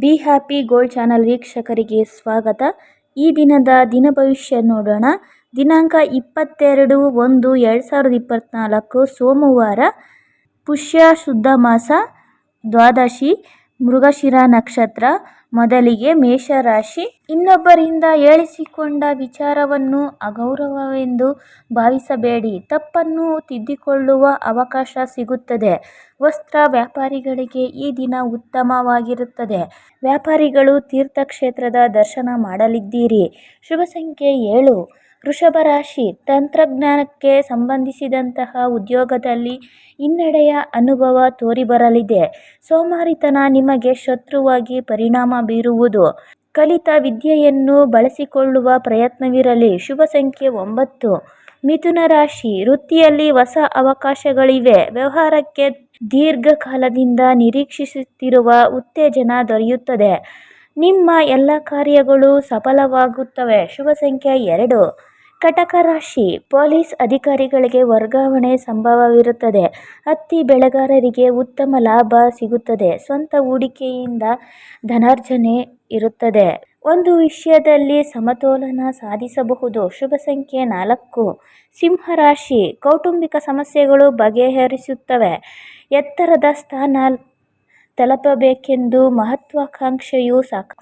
Be happy gold channel ವೀಕ್ಷಕರಿಗೆ ಸ್ವಾಗತ. ಈ ದಿನದ ದಿನ ಭವಿಷ್ಯ ನೋಡೋಣ. ದಿನಾಂಕ 22/1/2024 ಸೋಮವಾರ, ಪುಷ್ಯ ಶುದ್ಧ ಮಾಸ, ದ್ವಾದಶಿ, ಮೃಗಶಿರ ನಕ್ಷತ್ರ. ಮೊದಲಿಗೆ ಮೇಷರಾಶಿ. ಇನ್ನೊಬ್ಬರಿಂದ ಹೇಳಿಸಿಕೊಂಡ ವಿಚಾರವನ್ನು ಅಗೌರವವೆಂದು ಭಾವಿಸಬೇಡಿ. ತಪ್ಪನ್ನು ತಿದ್ದಿಕೊಳ್ಳುವ ಅವಕಾಶ ಸಿಗುತ್ತದೆ. ವಸ್ತ್ರ ವ್ಯಾಪಾರಿಗಳಿಗೆ ಈ ದಿನ ಉತ್ತಮವಾಗಿರುತ್ತದೆ. ವ್ಯಾಪಾರಿಗಳು ತೀರ್ಥಕ್ಷೇತ್ರದ ದರ್ಶನ ಮಾಡಲಿದ್ದೀರಿ. ಶುಭ ಸಂಖ್ಯೆ 7. ವೃಷಭ ರಾಶಿ. ತಂತ್ರಜ್ಞಾನಕ್ಕೆ ಸಂಬಂಧಿಸಿದಂತಹ ಉದ್ಯೋಗದಲ್ಲಿ ಹಿನ್ನಡೆಯ ಅನುಭವ ತೋರಿಬರಲಿದೆ. ಸೋಮಾರಿತನ ನಿಮಗೆ ಶತ್ರುವಾಗಿ ಪರಿಣಾಮ ಬೀರುವುದು. ಕಲಿತ ವಿದ್ಯೆಯನ್ನು ಬಳಸಿಕೊಳ್ಳುವ ಪ್ರಯತ್ನವಿರಲಿ. ಶುಭ ಸಂಖ್ಯೆ 9. ಮಿಥುನ ರಾಶಿ. ವೃತ್ತಿಯಲ್ಲಿ ಹೊಸ ಅವಕಾಶಗಳಿವೆ. ವ್ಯವಹಾರಕ್ಕೆ ದೀರ್ಘಕಾಲದಿಂದ ನಿರೀಕ್ಷಿಸುತ್ತಿರುವ ಉತ್ತೇಜನ ದೊರೆಯುತ್ತದೆ. ನಿಮ್ಮ ಎಲ್ಲ ಕಾರ್ಯಗಳು ಸಫಲವಾಗುತ್ತವೆ. ಶುಭ ಸಂಖ್ಯೆ 2. ಕಟಕ ರಾಶಿ. ಪೊಲೀಸ್ ಅಧಿಕಾರಿಗಳಿಗೆ ವರ್ಗಾವಣೆ ಸಂಭವವಿರುತ್ತದೆ. ಹತ್ತಿ ಬೆಳೆಗಾರರಿಗೆ ಉತ್ತಮ ಲಾಭ ಸಿಗುತ್ತದೆ. ಸ್ವಂತ ಹೂಡಿಕೆಯಿಂದ ಧನಾರ್ಜನೆ ಇರುತ್ತದೆ. ಒಂದು ವಿಷಯದಲ್ಲಿ ಸಮತೋಲನ ಸಾಧಿಸಬಹುದು. ಶುಭ ಸಂಖ್ಯೆ 4. ಸಿಂಹರಾಶಿ. ಕೌಟುಂಬಿಕ ಸಮಸ್ಯೆಗಳು ಬಗೆಹರಿಸುತ್ತವೆ. ಎತ್ತರದ ಸ್ಥಾನ ತಲುಪಬೇಕೆಂದು ಮಹತ್ವಾಕಾಂಕ್ಷೆಯು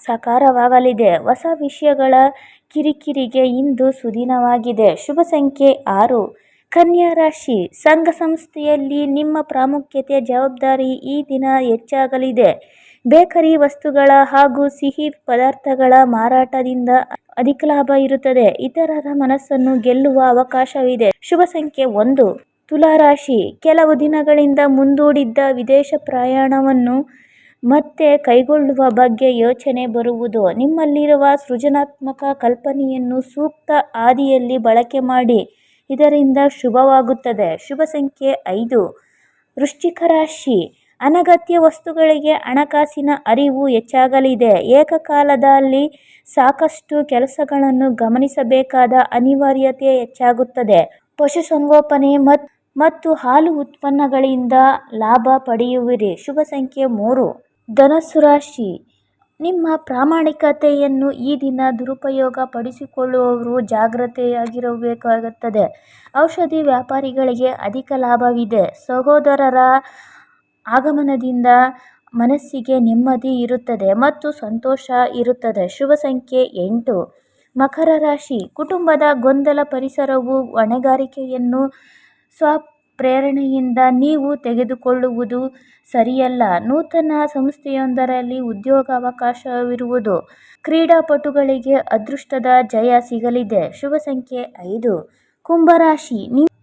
ಸಾಕಾರವಾಗಲಿದೆ. ಹೊಸ ವಿಷಯಗಳ ಕಿರಿಕಿರಿಗೆ ಇಂದು ಸುದಿನವಾಗಿದೆ. ಶುಭ ಸಂಖ್ಯೆ 6. ಕನ್ಯಾ ರಾಶಿ. ಸಂಘ ಸಂಸ್ಥೆಯಲ್ಲಿ ನಿಮ್ಮ ಪ್ರಾಮುಖ್ಯತೆ, ಜವಾಬ್ದಾರಿ ಈ ದಿನ ಹೆಚ್ಚಾಗಲಿದೆ. ಬೇಕರಿ ವಸ್ತುಗಳ ಹಾಗೂ ಸಿಹಿ ಪದಾರ್ಥಗಳ ಮಾರಾಟದಿಂದ ಅಧಿಕ ಲಾಭ ಇರುತ್ತದೆ. ಇತರರ ಮನಸ್ಸನ್ನು ಗೆಲ್ಲುವ ಅವಕಾಶವಿದೆ. ಶುಭ ಸಂಖ್ಯೆ 1. ತುಲಾರಾಶಿ. ಕೆಲವು ದಿನಗಳಿಂದ ಮುಂದೂಡಿದ್ದ ವಿದೇಶ ಪ್ರಯಾಣವನ್ನು ಮತ್ತೆ ಕೈಗೊಳ್ಳುವ ಬಗ್ಗೆ ಯೋಚನೆ ಬರುವುದು. ನಿಮ್ಮಲ್ಲಿರುವ ಸೃಜನಾತ್ಮಕ ಕಲ್ಪನೆಯನ್ನು ಸೂಕ್ತ ಹಾದಿಯಲ್ಲಿ ಬಳಕೆ ಮಾಡಿ. ಇದರಿಂದ ಶುಭವಾಗುತ್ತದೆ. ಶುಭ ಸಂಖ್ಯೆ 5. ವೃಶ್ಚಿಕ ರಾಶಿ. ಅನಗತ್ಯ ವಸ್ತುಗಳಿಗೆ ಹಣಕಾಸಿನ ಅರಿವು ಹೆಚ್ಚಾಗಲಿದೆ. ಏಕಕಾಲದಲ್ಲಿ ಸಾಕಷ್ಟು ಕೆಲಸಗಳನ್ನು ಗಮನಿಸಬೇಕಾದ ಅನಿವಾರ್ಯತೆ ಹೆಚ್ಚಾಗುತ್ತದೆ. ಪಶುಸಂಗೋಪನೆ ಮತ್ತು ಹಾಲು ಉತ್ಪನ್ನಗಳಿಂದ ಲಾಭ ಪಡೆಯುವಿರಿ. ಶುಭ ಸಂಖ್ಯೆ 3. ಧನಸ್ಸು ರಾಶಿ. ನಿಮ್ಮ ಪ್ರಾಮಾಣಿಕತೆಯನ್ನು ಈ ದಿನ ದುರುಪಯೋಗ ಪಡಿಸಿಕೊಳ್ಳುವವರು ಜಾಗ್ರತೆಯಾಗಿರಬೇಕಾಗುತ್ತದೆ. ಔಷಧಿ ವ್ಯಾಪಾರಿಗಳಿಗೆ ಅಧಿಕ ಲಾಭವಿದೆ. ಸಹೋದರರ ಆಗಮನದಿಂದ ಮನಸ್ಸಿಗೆ ನೆಮ್ಮದಿ ಇರುತ್ತದೆ ಮತ್ತು ಸಂತೋಷ ಇರುತ್ತದೆ. ಶುಭ ಸಂಖ್ಯೆ 8. ಮಕರ ರಾಶಿ. ಕುಟುಂಬದ ಗೊಂದಲ ಪರಿಸರವು ಹೊಣೆಗಾರಿಕೆಯನ್ನು ಸ್ವಪ್ರೇರಣೆಯಿಂದ ನೀವು ತೆಗೆದುಕೊಳ್ಳುವುದು ಸರಿಯಲ್ಲ. ನೂತನ ಸಂಸ್ಥೆಯೊಂದರಲ್ಲಿ ಉದ್ಯೋಗಾವಕಾಶವಿರುವುದು. ಕ್ರೀಡಾಪಟುಗಳಿಗೆ ಅದೃಷ್ಟದ ಜಯ ಸಿಗಲಿದೆ. ಶುಭ ಸಂಖ್ಯೆ 5. ಕುಂಭರಾಶಿ.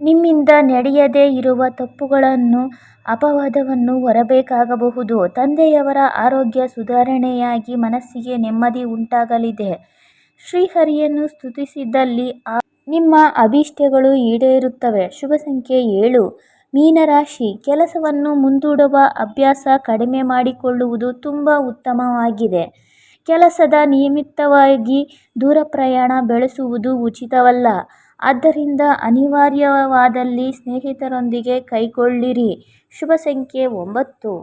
ನಿಮ್ಮಿಂದ ನಡೆಯದೇ ಇರುವ ತಪ್ಪುಗಳನ್ನು ಅಪವಾದವನ್ನು ಹೊರಬೇಕಾಗಬಹುದು. ತಂದೆಯವರ ಆರೋಗ್ಯ ಸುಧಾರಣೆಯಾಗಿ ಮನಸ್ಸಿಗೆ ನೆಮ್ಮದಿ ಉಂಟಾಗಲಿದೆ. ಶ್ರೀಹರಿಯನ್ನು ಸ್ತುತಿಸಿದಲ್ಲಿ ನಿಮ್ಮ ಅಭೀಷ್ಟಗಳು ಈಡೇರುತ್ತವೆ. ಶುಭ ಸಂಖ್ಯೆ 7. ಮೀನರಾಶಿ. ಕೆಲಸವನ್ನು ಮುಂದೂಡುವ ಅಭ್ಯಾಸ ಕಡಿಮೆ ಮಾಡಿಕೊಳ್ಳುವುದು ತುಂಬ ಉತ್ತಮವಾಗಿದೆ. ಕೆಲಸದ ನಿಮಿತ್ತವಾಗಿ ದೂರ ಪ್ರಯಾಣ ಬೆಳೆಸುವುದು ಉಚಿತವಲ್ಲ. ಆದ್ದರಿಂದ ಅನಿವಾರ್ಯವಾದಲ್ಲಿ ಸ್ನೇಹಿತರೊಂದಿಗೆ ಕೈಗೊಳ್ಳಿರಿ. ಶುಭ ಸಂಖ್ಯೆ 9.